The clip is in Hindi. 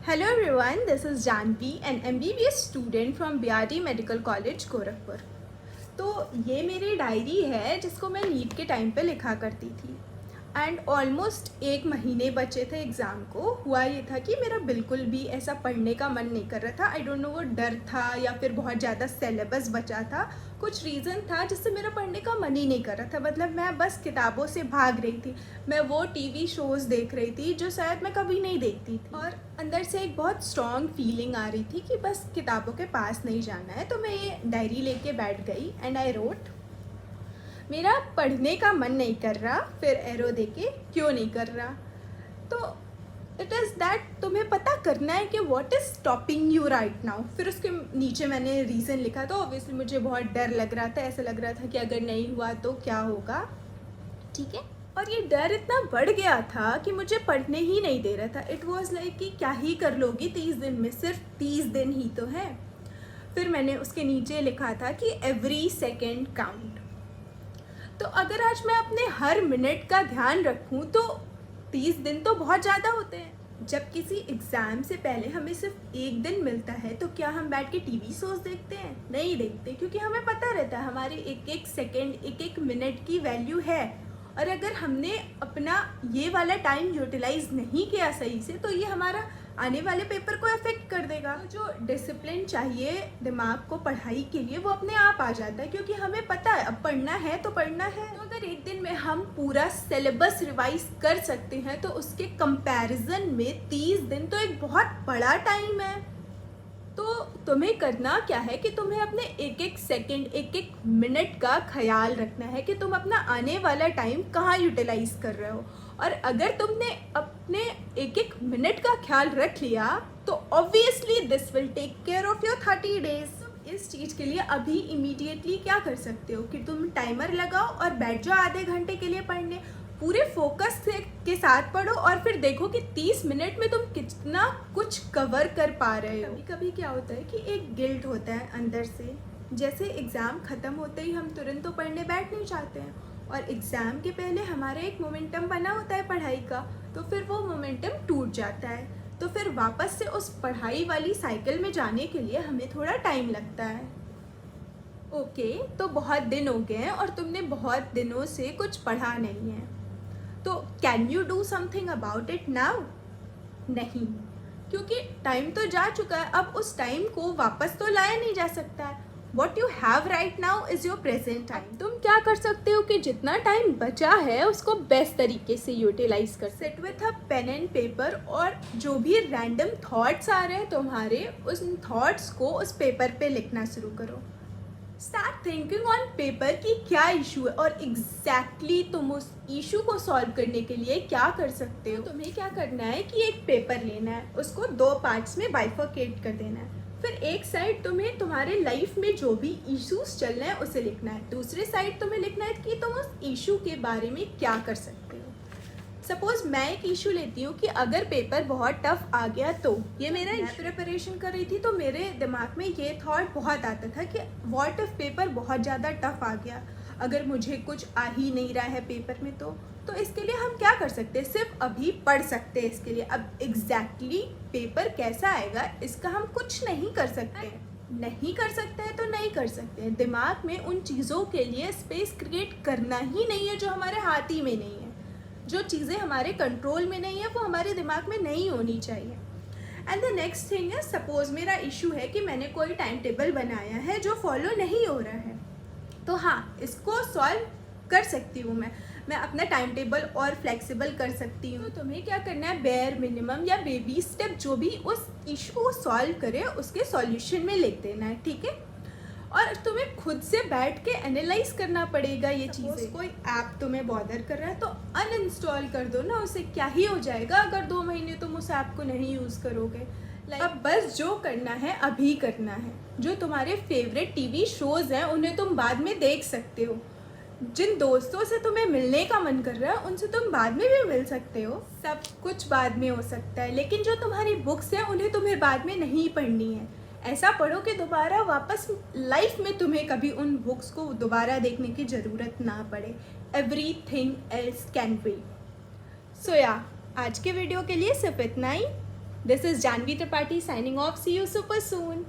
Hello everyone, this is Janvi, an MBBS student from BRD medical college Gorakhpur. तो ये मेरी डायरी है जिसको मैं नीट के टाइम पे लिखा करती थी एंड ऑलमोस्ट 1 महीने बचे थे एग्ज़ाम को। हुआ ये था कि मेरा बिल्कुल भी ऐसा पढ़ने का मन नहीं कर रहा था। आई डोंट नो वो डर था या फिर बहुत ज़्यादा सिलेबस बचा था, कुछ रीज़न था जिससे मेरा पढ़ने का मन ही नहीं कर रहा था। मतलब मैं बस किताबों से भाग रही थी, मैं वो टीवी शोज़ देख रही थी जो शायद मैं कभी नहीं देखती थी, और अंदर से एक बहुत स्ट्रॉन्ग फीलिंग आ रही थी कि बस किताबों के पास नहीं जाना है। तो मैं ये डायरी लेके बैठ गई एंड आई रोट। मेरा पढ़ने का मन नहीं कर रहा, फिर एरो देके क्यों नहीं कर रहा। तो इट इज़ दैट तुम्हें पता करना है कि what is stopping you right now. फिर उसके नीचे मैंने रीज़न लिखा। तो ऑब्वियसली मुझे बहुत डर लग रहा था, ऐसा लग रहा था कि अगर नहीं हुआ तो क्या होगा, ठीक है। और ये डर इतना बढ़ गया था कि मुझे पढ़ने ही नहीं दे रहा था। इट वॉज लाइक कि क्या ही कर लोगी 30 दिन में, सिर्फ 30 दिन ही तो है। फिर मैंने उसके नीचे लिखा था कि एवरी सेकेंड काउंट। तो अगर आज मैं अपने हर मिनट का ध्यान रखूं तो 30 दिन तो बहुत ज़्यादा होते हैं। जब किसी एग्ज़ाम से पहले हमें सिर्फ 1 दिन मिलता है तो क्या हम बैठ के टीवी शोज देखते हैं? नहीं देखते, क्योंकि हमें पता रहता है हमारे एक एक सेकेंड, एक एक मिनट की वैल्यू है। और अगर हमने अपना ये वाला टाइम यूटिलाइज नहीं किया सही से तो ये हमारा आने वाले पेपर को अफेक्ट कर देगा। तो जो डिसिप्लिन चाहिए दिमाग को पढ़ाई के लिए वो अपने आप आ जाता है, क्योंकि हमें पता है अब पढ़ना है तो पढ़ना है। तो अगर एक दिन में हम पूरा सिलेबस रिवाइज कर सकते हैं तो उसके कंपैरिजन में 30 दिन तो एक बहुत बड़ा टाइम है। तो तुम्हें करना क्या है कि तुम्हें अपने एक एक सेकंड, एक एक मिनट का ख्याल रखना है कि तुम अपना आने वाला टाइम कहाँ यूटिलाइज कर रहे हो। और अगर तुमने अपने एक एक मिनट का ख्याल रख लिया तो obviously this will take care of your 30 days. इस चीज़ के लिए अभी इमीडिएटली क्या कर सकते हो कि तुम टाइमर लगाओ और बैठ जाओ आधे घंटे के लिए पढ़ने। पूरे फोकस के साथ पढ़ो और फिर देखो कि 30 मिनट में तुम कितना कुछ कवर कर पा रहे हो। कभी कभी क्या होता है कि एक गिल्ट होता है अंदर से, जैसे एग्ज़ाम ख़त्म होते ही हम तुरंत तो पढ़ने बैठ नहीं चाहते हैं, और एग्ज़ाम के पहले हमारे एक मोमेंटम बना होता है पढ़ाई का, तो फिर वो मोमेंटम टूट जाता है। तो फिर वापस से उस पढ़ाई वाली साइकिल में जाने के लिए हमें थोड़ा टाइम लगता है। ओके, तो बहुत दिन हो गए हैं और तुमने बहुत दिनों से कुछ पढ़ा नहीं है, तो can you do something about it now? नहीं, क्योंकि टाइम तो जा चुका है, अब उस टाइम को वापस तो लाया नहीं जा सकता है। What you have right now is your present time. तुम क्या कर सकते हो कि जितना टाइम बचा है उसको बेस्ट तरीके से यूटिलाइज कर। Sit with a pen and paper, और जो भी रैंडम थॉट्स आ रहे हैं तुम्हारे, उस थॉट्स को उस पेपर पे लिखना शुरू करो। स्टार्ट थिंकिंग ऑन पेपर कि क्या इशू है और एग्जैक्टली तुम उस इशू को सॉल्व करने के लिए क्या कर सकते हो। तुम्हें क्या करना है कि एक पेपर लेना है, उसको 2 पार्ट्स में बाइफरकेट कर देना है। फिर एक साइड तुम्हें तुम्हारे लाइफ में जो भी इश्यूज चल रहे हैं उसे लिखना है, दूसरे साइड तुम्हें लिखना है कि तुम उस इशू के बारे में क्या कर सकते हो। सपोज मैं एक इशू लेती हूँ कि अगर पेपर बहुत टफ आ गया तो ये मेरा प्रिपरेशन कर रही थी तो मेरे दिमाग में ये थॉट बहुत आता था कि व्हाट इफ पेपर बहुत ज़्यादा टफ आ गया, अगर मुझे कुछ आ ही नहीं रहा है पेपर में तो इसके लिए हम क्या कर सकते हैं? सिर्फ अभी पढ़ सकते हैं इसके लिए। अब एग्जैक्टली पेपर कैसा आएगा इसका हम कुछ नहीं कर सकते। नहीं कर सकते हैं तो नहीं कर सकते हैं। दिमाग में उन चीज़ों के लिए स्पेस क्रिएट करना ही नहीं है जो हमारे हाथ ही में नहीं है। जो चीज़ें हमारे कंट्रोल में नहीं है वो हमारे दिमाग में नहीं होनी चाहिए। एंड द नेक्स्ट थिंग है, सपोज मेरा इशू है कि मैंने कोई टाइम टेबल बनाया है जो फॉलो नहीं हो रहा है, तो हाँ, इसको सॉल्व कर सकती हूँ मैं अपना टाइम टेबल और फ्लेक्सिबल कर सकती हूँ। तो तुम्हें क्या करना है, बेयर मिनिमम या बेबी स्टेप जो भी उस इशू को सॉल्व करे उसके सॉल्यूशन में लिख देना है, ठीक है। और तुम्हें खुद से बैठ के एनालाइज करना पड़ेगा ये चीज़ें। कोई ऐप तुम्हें बॉदर कर रहा है तो अनइंस्टॉल कर दो ना उसे, क्या ही हो जाएगा अगर 2 महीने तुम उस ऐप को नहीं यूज़ करोगे। अब बस जो करना है अभी करना है। जो तुम्हारे फेवरेट टीवी शोज़ हैं उन्हें तुम बाद में देख सकते हो। जिन दोस्तों से तुम्हें मिलने का मन कर रहा है उनसे तुम बाद में भी मिल सकते हो। सब कुछ बाद में हो सकता है, लेकिन जो तुम्हारी बुक्स हैं उन्हें तुम्हें बाद में नहीं पढ़नी है। ऐसा पढ़ो कि दोबारा वापस लाइफ में तुम्हें कभी उन बुक्स को दोबारा देखने की ज़रूरत ना पड़े। Everything else can wait. So या आज के वीडियो के लिए सिर्फ इतना ही। This is Janvi Tripathi signing off. See you super soon.